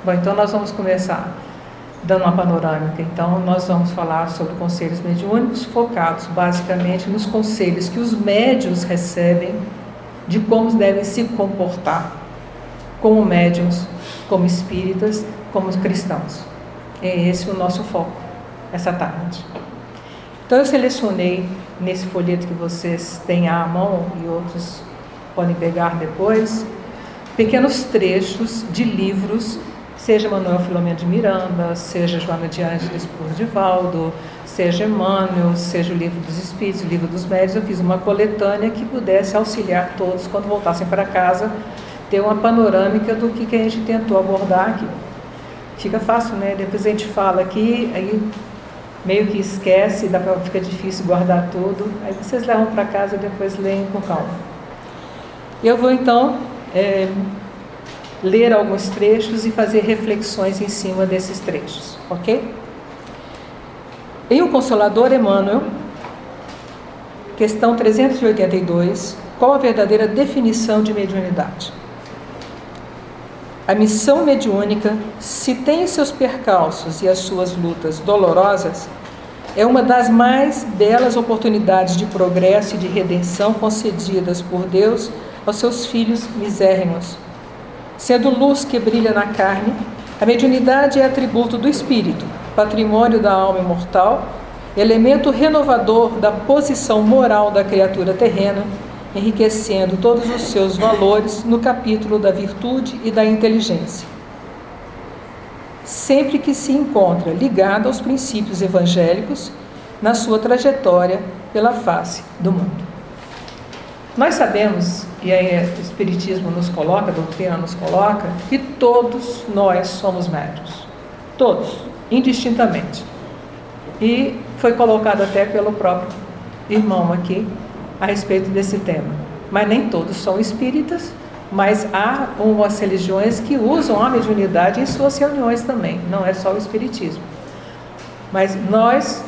Bom, então nós vamos começar dando uma panorâmica. Então nós vamos falar sobre conselhos mediúnicos focados basicamente nos conselhos que os médiuns recebem de como devem se comportar como médiuns, como espíritas, como cristãos. É esse o nosso foco essa tarde. Então eu selecionei nesse folheto que vocês têm à mão e outros podem pegar depois, pequenos trechos de livros, seja Manuel Filomeno de Miranda, seja Joana de Ângeles por Divaldo, seja Emmanuel, seja o Livro dos Espíritos, o Livro dos Médiuns. Eu fiz uma coletânea que pudesse auxiliar todos quando voltassem para casa, ter uma panorâmica do que a gente tentou abordar aqui. Fica fácil, né? Depois a gente fala aqui, aí meio que esquece, fica difícil guardar tudo, aí vocês levam para casa e depois leem com calma. Eu vou então ler alguns trechos e fazer reflexões em cima desses trechos, ok? Em O Consolador, Emmanuel, questão 382, qual a verdadeira definição de mediunidade? A missão mediúnica, se tem seus percalços e as suas lutas dolorosas, é uma das mais belas oportunidades de progresso e de redenção concedidas por Deus aos seus filhos misérrimos. Sendo luz que brilha na carne, a mediunidade é atributo do espírito, patrimônio da alma imortal, elemento renovador da posição moral da criatura terrena, enriquecendo todos os seus valores no capítulo da virtude e da inteligência. Sempre que se encontra ligada aos princípios evangélicos na sua trajetória pela face do mundo. Nós sabemos, e aí o Espiritismo nos coloca, a doutrina nos coloca, que todos nós somos médiuns. Todos, indistintamente. E foi colocado até pelo próprio irmão aqui, a respeito desse tema. Mas nem todos são espíritas, mas há umas religiões que usam a mediunidade em suas reuniões também, não é só o espiritismo. Mas nós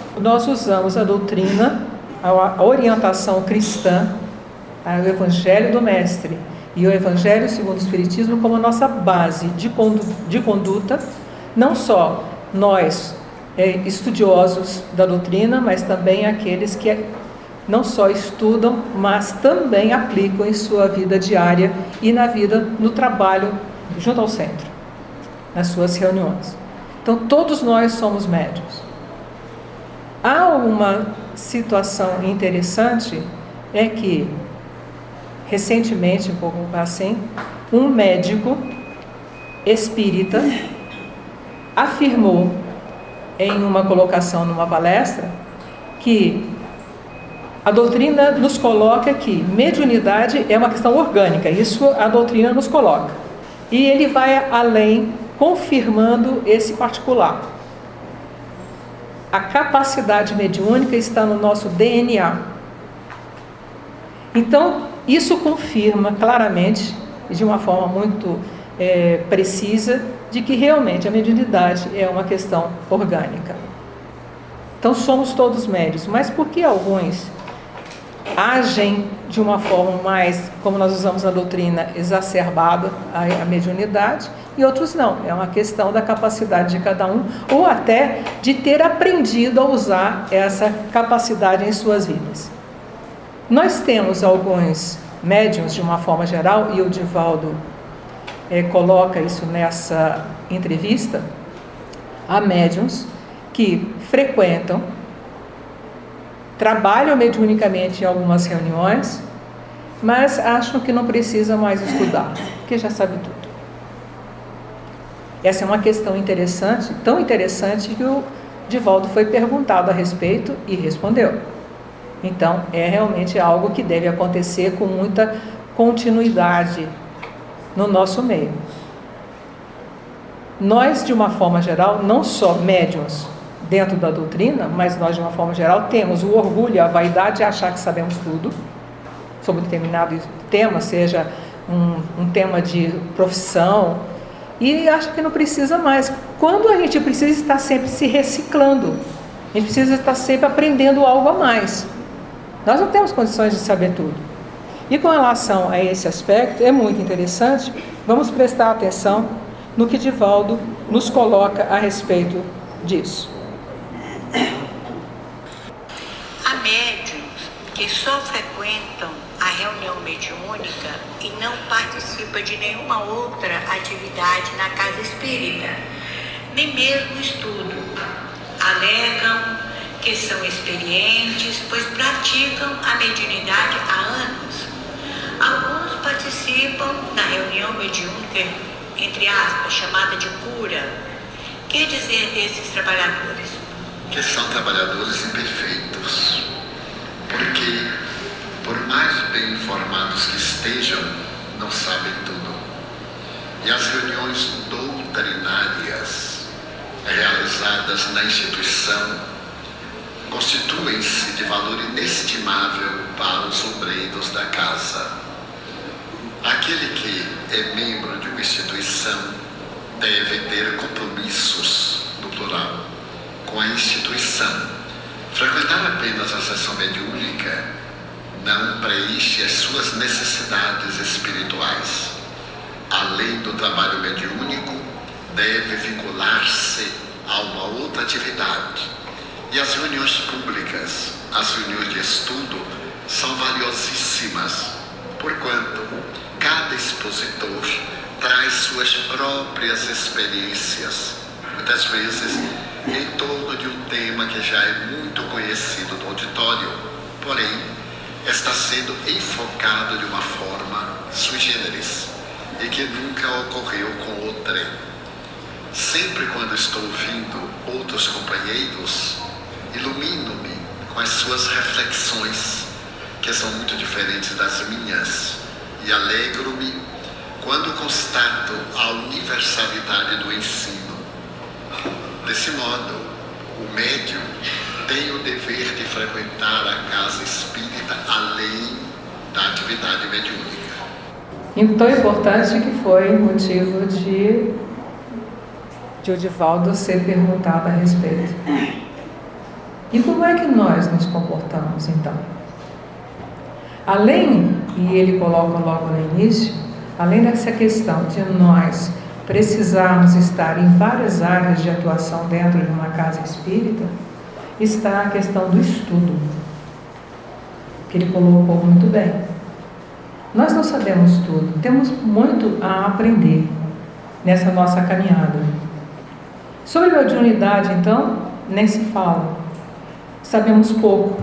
usamos a doutrina, a orientação cristã, o Evangelho do Mestre e o Evangelho segundo o Espiritismo como nossa base de conduta, não só nós, estudiosos da doutrina, mas também aqueles que não só estudam, mas também aplicam em sua vida diária e na vida, no trabalho, junto ao centro, nas suas reuniões. Então, todos nós somos médiuns. Há uma situação interessante, é que, recentemente, um pouco assim, um médico espírita afirmou em uma colocação numa palestra que a doutrina nos coloca que mediunidade é uma questão orgânica, isso a doutrina nos coloca. E ele vai além, confirmando esse particular. A capacidade mediúnica está no nosso DNA. Então, isso confirma claramente, de uma forma muito precisa, de que realmente a mediunidade é uma questão orgânica. Então, somos todos médiuns, mas por que alguns agem de uma forma mais, como nós usamos na doutrina, exacerbada a mediunidade, e outros não? É uma questão da capacidade de cada um, ou até de ter aprendido a usar essa capacidade em suas vidas. Nós temos alguns médiuns, de uma forma geral, e o Divaldo coloca isso nessa entrevista, há médiuns que frequentam, trabalham mediunicamente em algumas reuniões, mas acham que não precisa mais estudar, porque já sabe tudo. Essa é uma questão interessante, tão interessante que o Divaldo foi perguntado a respeito e respondeu. Então, é realmente algo que deve acontecer com muita continuidade no nosso meio. Nós, de uma forma geral, não só médiuns dentro da doutrina, mas nós, de uma forma geral, temos o orgulho, a vaidade de achar que sabemos tudo sobre determinado tema, seja um tema de profissão, e acha que não precisa mais. Quando a gente precisa estar sempre se reciclando, a gente precisa estar sempre aprendendo algo a mais. Nós não temos condições de saber tudo. E com relação a esse aspecto, é muito interessante, vamos prestar atenção no que Divaldo nos coloca a respeito disso. Há médiuns que só frequentam a reunião mediúnica e não participam de nenhuma outra atividade na casa espírita, nem mesmo estudo. Alegam que são experientes, pois praticam a mediunidade há anos. Alguns participam na reunião mediúnica, entre aspas, chamada de cura. Que dizer desses trabalhadores? Que são trabalhadores imperfeitos, porque, por mais bem informados que estejam, não sabem tudo. E as reuniões doutrinárias realizadas na instituição constituem-se de valor inestimável para os obreiros da casa. Aquele que é membro de uma instituição deve ter compromissos, no plural, com a instituição. Frequentar apenas a sessão mediúnica não preenche as suas necessidades espirituais. Além do trabalho mediúnico, deve vincular-se a uma outra atividade. E as reuniões públicas, as reuniões de estudo, são valiosíssimas, porquanto cada expositor traz suas próprias experiências, muitas vezes em torno de um tema que já é muito conhecido do auditório, porém está sendo enfocado de uma forma sui generis e que nunca ocorreu com outrem. Sempre quando estou ouvindo outros companheiros, ilumino-me com as suas reflexões, que são muito diferentes das minhas, e alegro-me quando constato a universalidade do ensino. Desse modo, o médium tem o dever de frequentar a casa espírita além da atividade mediúnica. Então, é importante que foi motivo de o Divaldo ser perguntado a respeito. E como é que nós nos comportamos, então? Além, e ele coloca logo no início, além dessa questão de nós precisarmos estar em várias áreas de atuação dentro de uma casa espírita, está a questão do estudo, que ele colocou muito bem. Nós não sabemos tudo, temos muito a aprender nessa nossa caminhada. Sobre mediunidade, então, nem se fala. Sabemos pouco.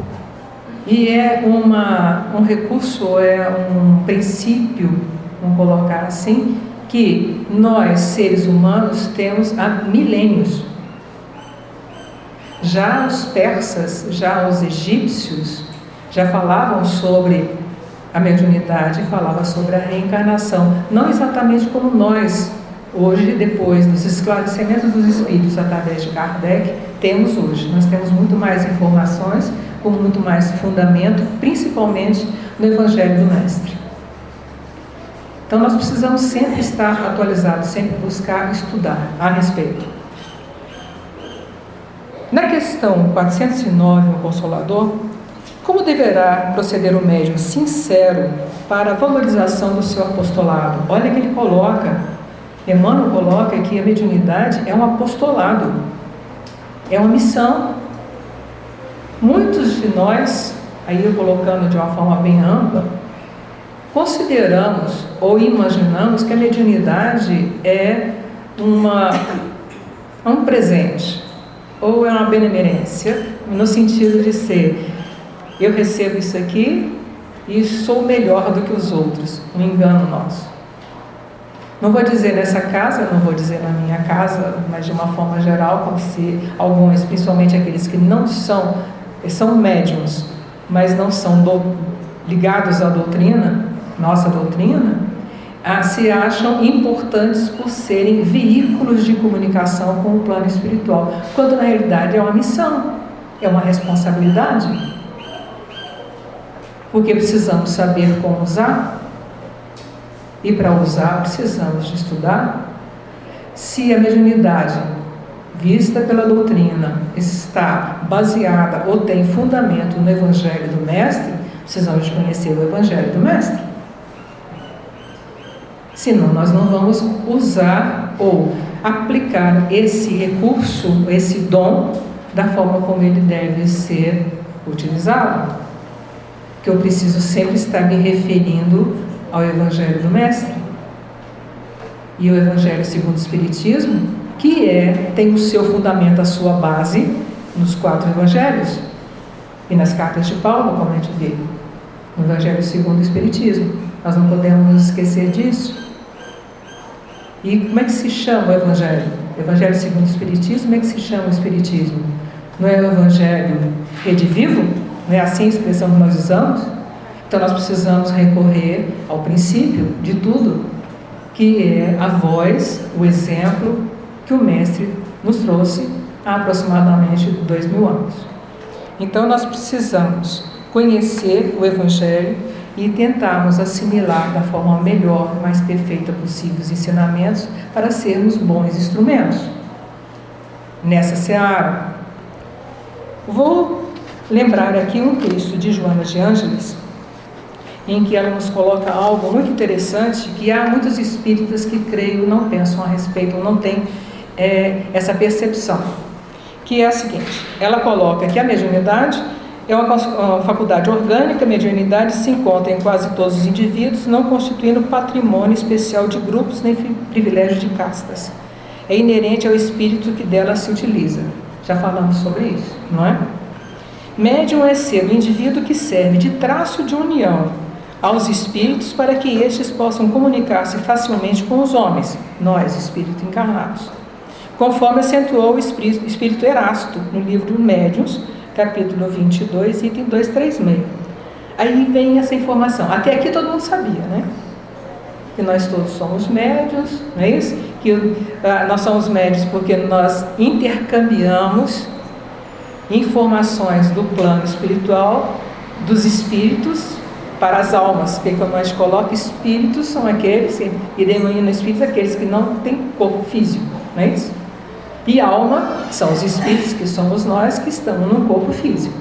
E é um recurso, é um princípio, vamos colocar assim, que nós, seres humanos, temos há milênios. Já os persas, já os egípcios, já falavam sobre a mediunidade, falavam sobre a reencarnação. Não exatamente como nós, hoje, depois dos esclarecimentos dos espíritos através de Kardec, temos hoje. Nós temos muito mais informações, com muito mais fundamento, principalmente no Evangelho do Mestre. Então nós precisamos sempre estar atualizados, sempre buscar estudar a respeito. Na questão 409, o Consolador, como deverá proceder o médium sincero para a valorização do seu apostolado? Olha que ele coloca, Emmanuel coloca que a mediunidade é um apostolado, é uma missão. Muitos de nós, aí eu colocando de uma forma bem ampla, consideramos ou imaginamos que a mediunidade é um presente, ou é uma benemerência, no sentido de ser, eu recebo isso aqui e sou melhor do que os outros, um engano nosso. Não vou dizer nessa casa, não vou dizer na minha casa, mas de uma forma geral, como se alguns, principalmente aqueles que não são médiuns, mas não são ligados à doutrina, nossa doutrina, se acham importantes por serem veículos de comunicação com o plano espiritual, quando na realidade é uma missão, é uma responsabilidade, porque precisamos saber como usar, e para usar precisamos de estudar. Se a mediunidade vista pela doutrina está baseada ou tem fundamento no Evangelho do Mestre, precisamos de conhecer o Evangelho do Mestre. Senão nós não vamos usar ou aplicar esse recurso, esse dom, da forma como ele deve ser utilizado. Que eu preciso sempre estar me referindo ao Evangelho do Mestre. E o Evangelho segundo o Espiritismo, que tem o seu fundamento, a sua base, nos 4 Evangelhos. E nas cartas de Paulo, como a gente vê, no Evangelho segundo o Espiritismo. Nós não podemos nos esquecer disso. E como é que se chama o Evangelho? Evangelho segundo o Espiritismo, como é que se chama o Espiritismo? Não é o Evangelho redivivo? Não é assim a expressão que nós usamos? Então nós precisamos recorrer ao princípio de tudo, que é a voz, o exemplo que o Mestre nos trouxe há aproximadamente 2000 anos. Então nós precisamos conhecer o Evangelho e tentarmos assimilar da forma melhor, mais perfeita possível os ensinamentos para sermos bons instrumentos nessa seara. Vou lembrar aqui um texto de Joana de Ângeles, em que ela nos coloca algo muito interessante, que há muitos espíritas que, creio, não pensam a respeito, ou não têm essa percepção, que é a seguinte: ela coloca que a mediunidade é uma faculdade orgânica. A mediunidade se encontra em quase todos os indivíduos, não constituindo patrimônio especial de grupos nem privilégio de castas. É inerente ao espírito que dela se utiliza. Já falamos sobre isso, não é? Médium é ser o indivíduo que serve de traço de união aos espíritos para que estes possam comunicar-se facilmente com os homens, nós, espíritos encarnados. Conforme acentuou o espírito Erasto no livro Médiuns, capítulo 22, item 236. Aí vem essa informação. Até aqui todo mundo sabia, né? Que nós todos somos médiuns, não é isso? Que nós somos médiuns porque nós intercambiamos informações do plano espiritual, dos espíritos, para as almas. Porque quando nós colocamos espíritos, são aqueles, e denominam espíritos aqueles que não têm corpo físico, não é isso? E alma são os espíritos, que somos nós, que estamos num corpo físico.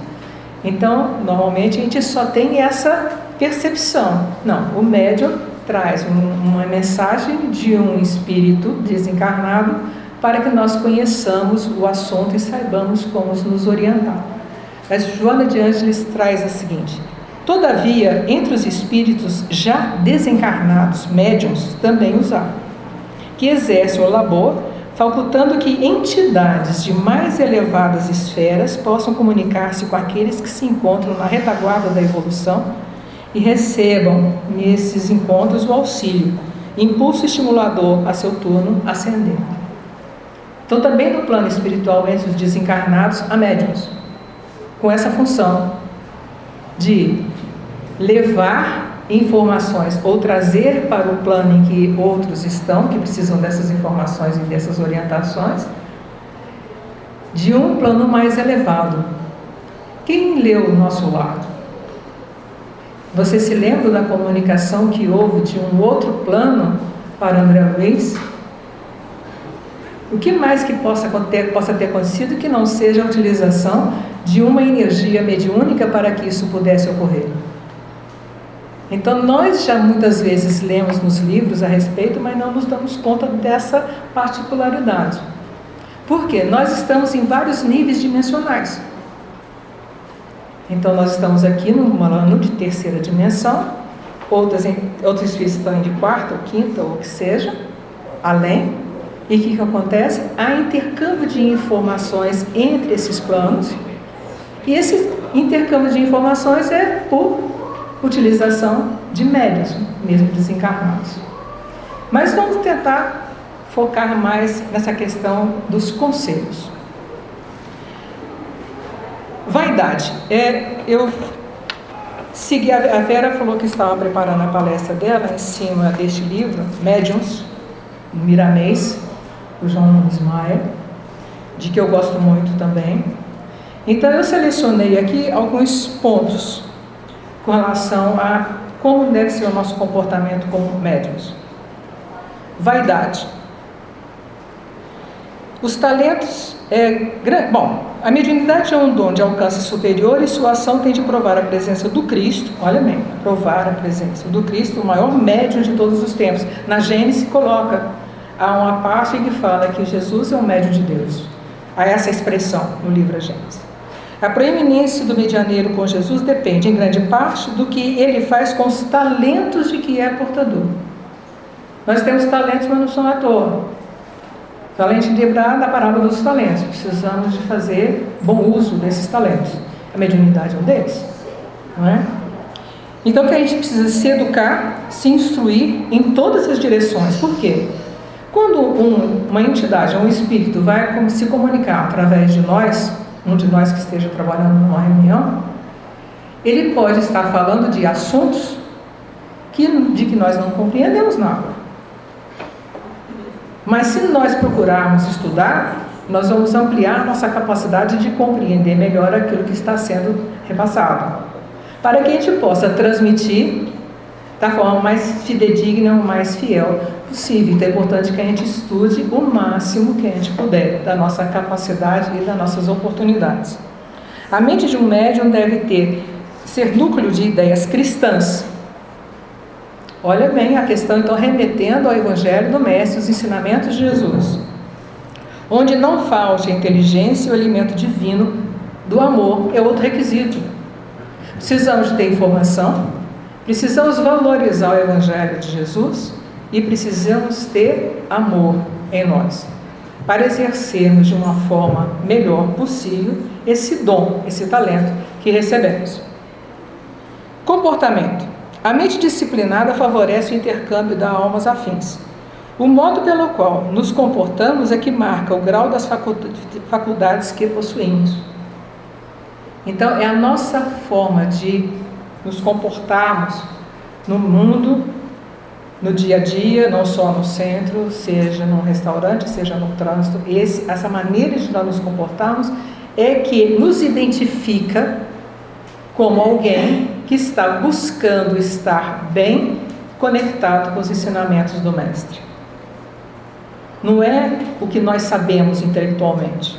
Então, normalmente a gente só tem essa percepção. Não, o médium traz uma mensagem de um espírito desencarnado para que nós conheçamos o assunto e saibamos como nos orientar. Mas Joana de Ângeles traz a seguinte: todavia, entre os espíritos já desencarnados, médiuns também os há, que exercem o labor, facultando que entidades de mais elevadas esferas possam comunicar-se com aqueles que se encontram na retaguarda da evolução e recebam nesses encontros o auxílio, impulso estimulador a seu turno ascender. Então, também no plano espiritual, entre os desencarnados, há médiuns com essa função de levar informações ou trazer para o plano em que outros estão, que precisam dessas informações e dessas orientações, de um plano mais elevado. Quem leu o Nosso Lar? Você se lembra da comunicação que houve de um outro plano para André Luiz? O que mais que possa ter acontecido que não seja a utilização de uma energia mediúnica para que isso pudesse ocorrer? Então, nós já muitas vezes lemos nos livros a respeito, mas não nos damos conta dessa particularidade. Por quê? Nós estamos em vários níveis dimensionais. Então, nós estamos aqui no plano de terceira dimensão, outros espíritos estão de quarta ou quinta, ou o que seja, além. E o que acontece? Há intercâmbio de informações entre esses planos, e esse intercâmbio de informações é por utilização de médiuns, mesmo desencarnados. Mas vamos tentar focar mais nessa questão dos conselhos. Vaidade. Eu segui, a Vera falou que estava preparando a palestra dela em cima deste livro, Médiuns, Miramês, do João Nunes Maia, de que eu gosto muito também. Então eu selecionei aqui alguns pontos com relação a como deve ser o nosso comportamento como médiuns. Vaidade. Os talentos bom, a mediunidade é um dom de alcance superior e sua ação tem de provar a presença do Cristo. Olha bem, provar a presença do Cristo, o maior médium de todos os tempos. Na Gênesis coloca há uma parte que fala que Jesus é o médium de Deus. Há essa expressão no livro Gênesis. A preeminência do medianeiro com Jesus depende, em grande parte, do que ele faz com os talentos de que é portador. Nós temos talentos, mas não são à toa. Então, além de lembrar da parábola dos talentos, precisamos de fazer bom uso desses talentos. A mediunidade é um deles, não é? Então, que a gente precisa se educar, se instruir em todas as direções. Por quê? Quando uma entidade, um espírito, vai se comunicar através de nós, um de nós que esteja trabalhando numa reunião, ele pode estar falando de assuntos de que nós não compreendemos nada. Mas se nós procurarmos estudar, nós vamos ampliar nossa capacidade de compreender melhor aquilo que está sendo repassado, para que a gente possa transmitir da forma mais fidedigna, mais fiel possível. Então é importante que a gente estude o máximo que a gente puder da nossa capacidade e das nossas oportunidades. A mente de um médium deve ser núcleo de ideias cristãs. Olha bem a questão, então, remetendo ao Evangelho do Mestre, os ensinamentos de Jesus, onde não falte a inteligência e o alimento divino do amor é outro requisito. Precisamos de ter informação, precisamos valorizar o Evangelho de Jesus e precisamos ter amor em nós, para exercermos de uma forma melhor possível esse dom, esse talento que recebemos. Comportamento. A mente disciplinada favorece o intercâmbio das almas afins. O modo pelo qual nos comportamos é que marca o grau das faculdades que possuímos. Então, é a nossa forma de nos comportarmos no mundo, no dia a dia, não só no centro, seja num restaurante, seja no trânsito. Essa maneira de nós nos comportarmos é que nos identifica como alguém que está buscando estar bem conectado com os ensinamentos do Mestre. Não é o que nós sabemos intelectualmente.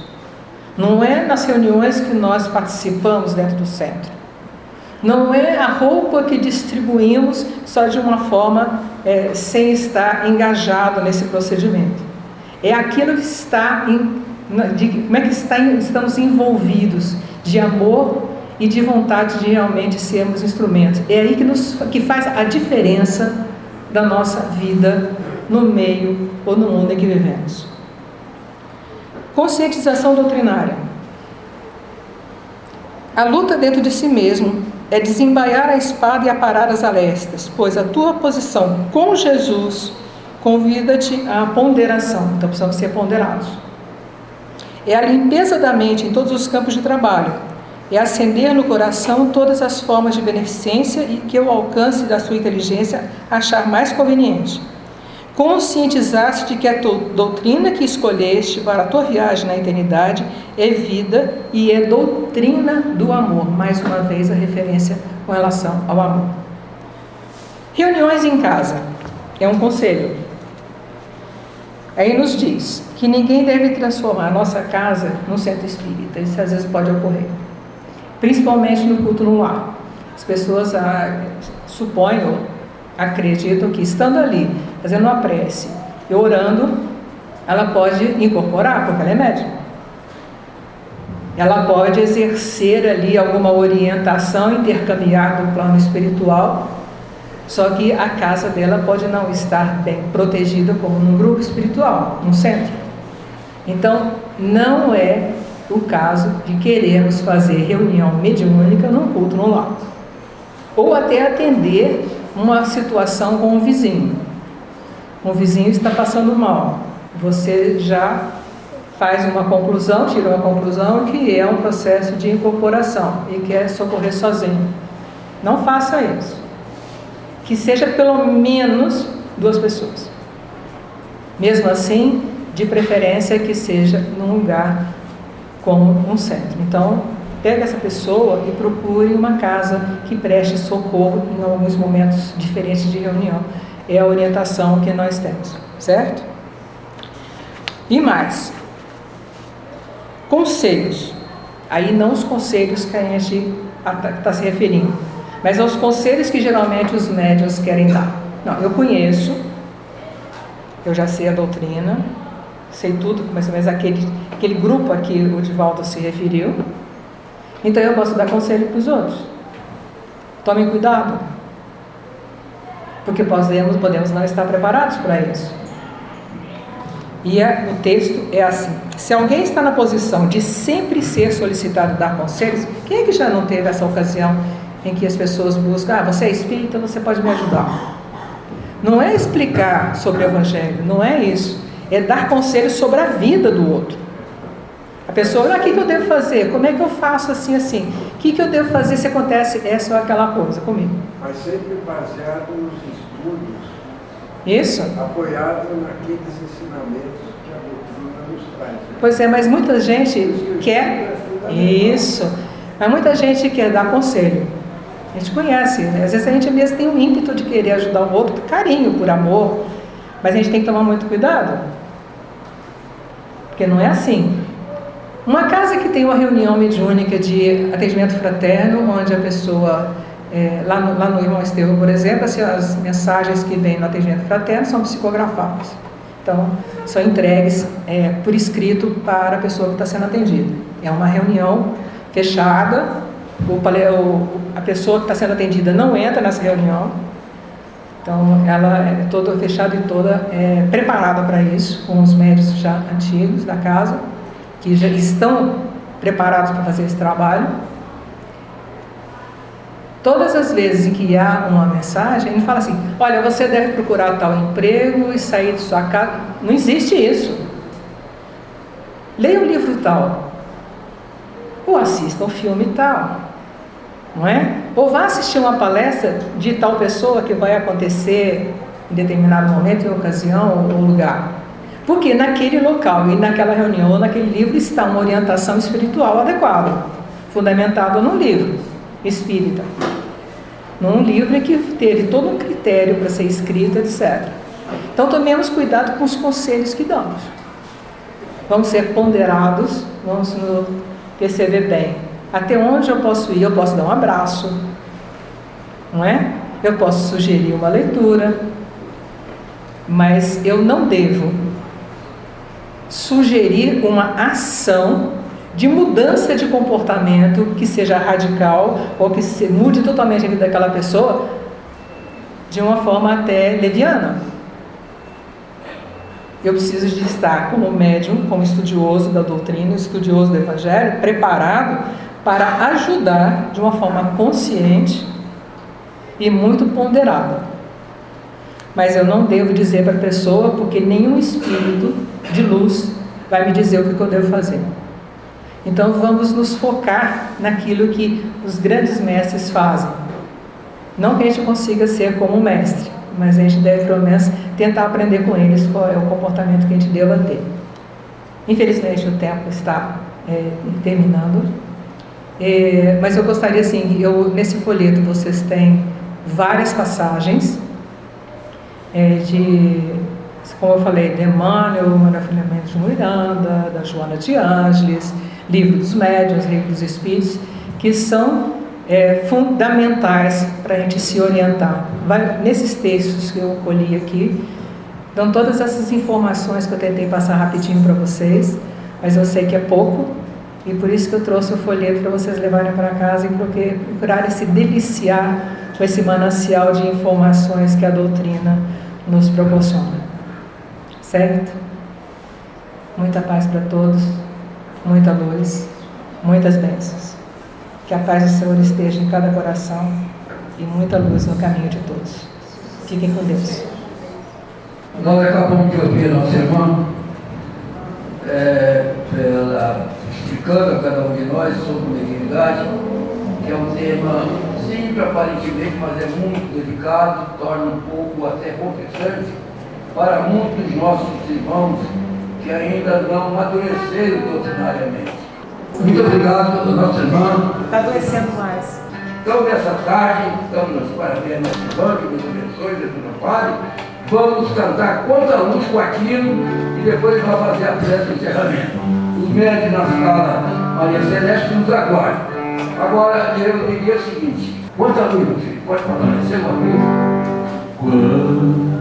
Não é nas reuniões que nós participamos dentro do centro. Não é a roupa que distribuímos só de uma forma sem estar engajado nesse procedimento. É aquilo que está como é que estamos envolvidos de amor e de vontade de realmente sermos instrumentos. É aí que faz a diferença da nossa vida no meio ou no mundo em que vivemos. Conscientização doutrinária. A luta dentro de si mesmo é desembaiar a espada e aparar as arestas, pois a tua posição com Jesus convida-te à ponderação. Então precisamos ser ponderados. É a limpeza da mente em todos os campos de trabalho. É acender no coração todas as formas de beneficência e que o alcance da sua inteligência achar mais conveniente. Conscientizar-se de que a doutrina que escolheste para a tua viagem na eternidade é vida e é doutrina do amor. Mais uma vez a referência com relação ao amor. Reuniões em casa é um conselho. Aí nos diz que ninguém deve transformar a nossa casa num centro espírita. Isso às vezes pode ocorrer, principalmente no culto no lar. As pessoas supõem ou acreditam que estando ali, fazendo uma prece e orando, ela pode incorporar, porque ela é médium. Ela pode exercer ali alguma orientação, intercambiar do plano espiritual, só que a casa dela pode não estar bem protegida como num grupo espiritual, num centro. Então, não é o caso de querermos fazer reunião mediúnica num culto no lar, ou até atender uma situação com um vizinho. Um vizinho está passando mal, você já faz uma conclusão, tira uma conclusão que é um processo de incorporação e quer socorrer sozinho. Não faça isso. Que seja pelo menos 2 pessoas. Mesmo assim, de preferência que seja num lugar como um centro. Então, pega essa pessoa e procure uma casa que preste socorro em alguns momentos diferentes de reunião. É a orientação que nós temos, certo? E mais, conselhos. Aí não os conselhos que a gente está se referindo, mas aos conselhos que geralmente os médiuns querem dar. Não, eu conheço eu já sei a doutrina, sei tudo, mais ou menos aquele grupo a que o Divaldo se referiu. Então eu posso dar conselho para os outros. Tomem cuidado, porque podemos não estar preparados para isso. E o texto é assim: se alguém está na posição de sempre ser solicitado dar conselhos, quem é que já não teve essa ocasião em que as pessoas buscam, você é espírita, você pode me ajudar? Não é explicar sobre o Evangelho, não é isso. É dar conselhos sobre a vida do outro. A pessoa, o que eu devo fazer? Como é que eu faço assim, assim? O que eu devo fazer se acontece essa ou aquela coisa comigo? Mas sempre baseado nos estudos. Isso. Apoiado naqueles ensinamentos que a doutrina nos traz. Né? Pois é, mas muita gente quer... Isso. Mas muita gente quer dar conselho. A gente conhece, né? Às vezes a gente mesmo tem um ímpeto de querer ajudar o outro por carinho, por amor. Mas a gente tem que tomar muito cuidado. Porque não é assim. Uma casa que tem uma reunião mediúnica de atendimento fraterno, onde a pessoa, lá no Irmão Estevão, por exemplo, as mensagens que vêm no atendimento fraterno são psicografadas. Então, são entregues por escrito para a pessoa que está sendo atendida. É uma reunião fechada, a pessoa que está sendo atendida não entra nessa reunião, então ela é toda fechada e toda preparada para isso, com os médios já antigos da casa, que já estão preparados para fazer esse trabalho. Todas as vezes em que há uma mensagem, ele fala assim: olha, você deve procurar tal emprego e sair de sua casa. Não existe isso. Leia um livro tal, ou assista um filme tal, não é? Ou vá assistir uma palestra de tal pessoa que vai acontecer em determinado momento, em ocasião ou lugar. Porque naquele local e naquela reunião ou naquele livro está uma orientação espiritual adequada, fundamentada num livro espírita, num livro que teve todo um critério para ser escrito, etc. Então tomemos cuidado com os conselhos que damos. Vamos ser ponderados, vamos nos perceber bem. Até onde eu posso ir? Eu posso dar um abraço, não é? Eu posso sugerir uma leitura, mas eu não devo sugerir uma ação de mudança de comportamento que seja radical ou que mude totalmente a vida daquela pessoa de uma forma até leviana. Eu preciso de estar como médium, como estudioso da doutrina, estudioso do Evangelho, preparado para ajudar de uma forma consciente e muito ponderada. Mas eu não devo dizer para a pessoa, porque nenhum espírito de luz vai me dizer o que eu devo fazer. Então vamos nos focar naquilo que os grandes mestres fazem. Não que a gente consiga ser como um mestre, mas a gente deve pelo menos tentar aprender com eles qual é o comportamento que a gente deva ter. Infelizmente o tempo está terminando, mas eu gostaria assim, nesse folheto vocês têm várias passagens como eu falei, de Emmanuel, Manuel Filomeno de Miranda, da Joana de Ângeles, Livro dos Médiuns, Livro dos Espíritos, que são fundamentais para a gente se orientar. Nesses textos que eu colhi aqui, dão todas essas informações que eu tentei passar rapidinho para vocês, mas eu sei que é pouco, e por isso que eu trouxe o folheto para vocês levarem para casa e procurarem se deliciar com esse manancial de informações que a doutrina nos proporciona. Certo? Muita paz para todos, muita luz, muitas bênçãos. Que a paz do Senhor esteja em cada coração e muita luz no caminho de todos. Fiquem com Deus. Nós acabamos de ouvir a nossa irmã explicando a cada um de nós sobre mediunidade, que é um tema simples aparentemente, mas é muito delicado, torna um pouco até confessante para muitos dos nossos irmãos que ainda não amadureceram doutrinariamente. Muito obrigado, nossa irmã. Está adoecendo mais. Então, nessa tarde, estamos nos parabéns, nossa irmã, que nos abençoe, Deus nos ampare. Vamos cantar Quanta Luz com Aquino e depois vamos fazer a prece do encerramento. Os médicos na sala Maria Celeste nos aguardam. Agora, eu diria o seguinte: quanta luz, meu filho? Pode falar, receba a luz. Quanta luz.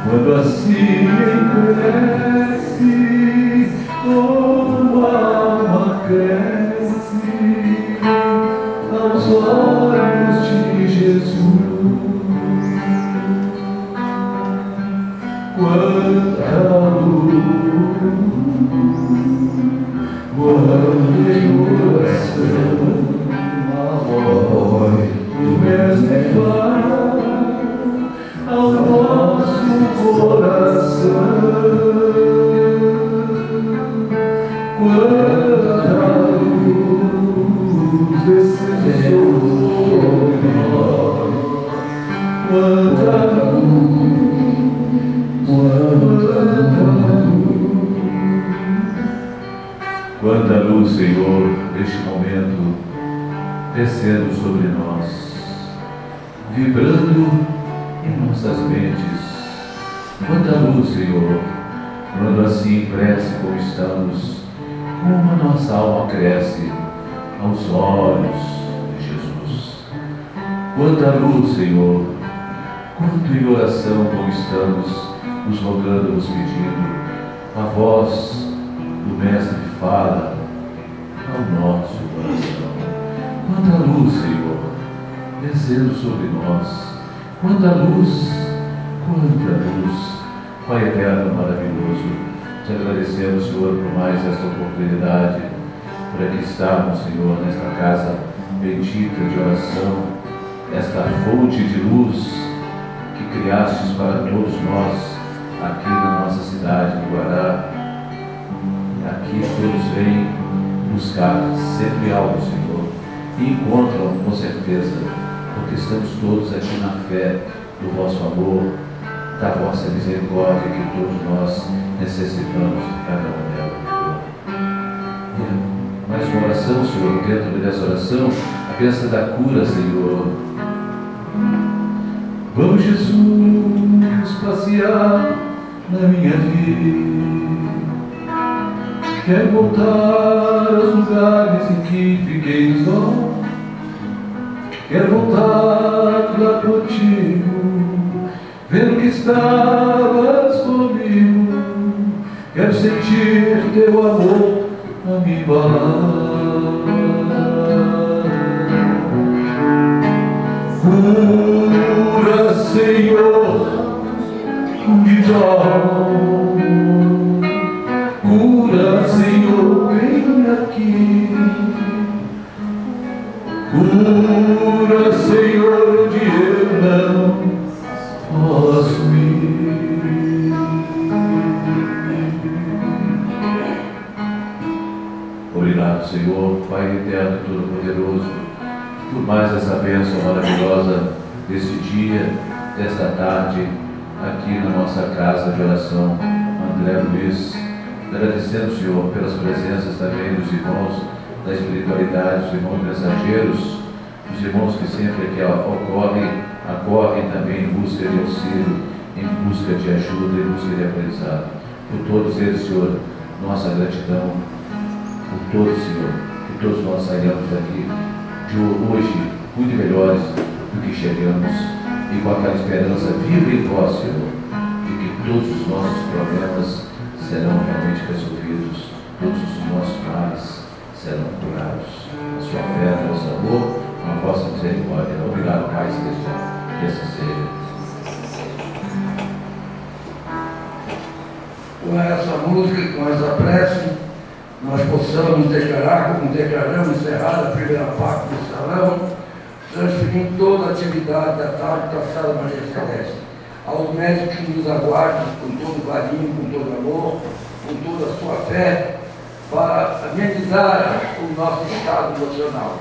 Quando assim cresce, como a alma cresce aos olhos de Jesus. Quanta luz, quanta oração, a voz do Mestre fala ao nosso coração. Quanta luz desceu sobre nós, quanta luz, quanta luz, Senhor, neste momento descendo sobre nós, vibrando em nossas mentes. Quanta luz, Senhor, quando assim cresce como estamos, como a nossa alma cresce aos olhos de Jesus. Quanta luz, Senhor, quanto em oração como estamos, nos rogando, nos pedindo, a voz do Mestre fala ao nosso coração. Quanta luz, Senhor, descendo sobre nós. Quanta luz, Pai eterno maravilhoso, te agradecemos, Senhor, por mais esta oportunidade, por aqui estarmos, Senhor, nesta casa bendita de oração, esta fonte de luz que criastes para todos nós, aqui na nossa cidade de Guará. Aqui todos vêm buscar sempre algo, Senhor, e encontram com certeza, porque estamos todos aqui na fé do vosso amor, da vossa misericórdia que todos nós necessitamos de cada um delas. Mais uma oração, Senhor, dentro dessa oração, a bênção da cura, Senhor. Vamos, Jesus, passear na minha vida. Quero voltar aos lugares em que fiquei só. Quero voltar lá contigo, vendo que estavas comigo. Quero sentir teu amor a me embalar. Cura, Senhor, de dor. Cura, Senhor, vem aqui. Cura, Senhor, onde eu não posso ir. Obrigado, Senhor, Pai eterno e todo-poderoso, por mais essa bênção maravilhosa deste dia, desta tarde, aqui na nossa casa de oração, André Luiz. Agradecendo, Senhor, pelas presenças também dos irmãos da espiritualidade, os irmãos mensageiros, os irmãos que sempre aqui acorrem também em busca de auxílio, em busca de ajuda, em busca de aprendizado. Por todos eles, Senhor, nossa gratidão. Por todos, Senhor, que todos nós sairemos daqui de hoje muito melhores do que chegamos, e com aquela esperança viva em vós, Senhor, de que todos os nossos problemas serão realmente resolvidos, todos os nossos males serão curados. A sua fé, o nosso amor, a vossa misericórdia. Obrigado, Pai Celestial, que assim seja. Com essa música e com essa prece, nós possamos declarar, como declaramos, encerrada a primeira parte do salão, transferindo toda a atividade da tarde da Sala Maria Celeste aos médicos que nos aguardam com todo carinho, com todo amor, com toda a sua fé, para amenizar o nosso estado emocional.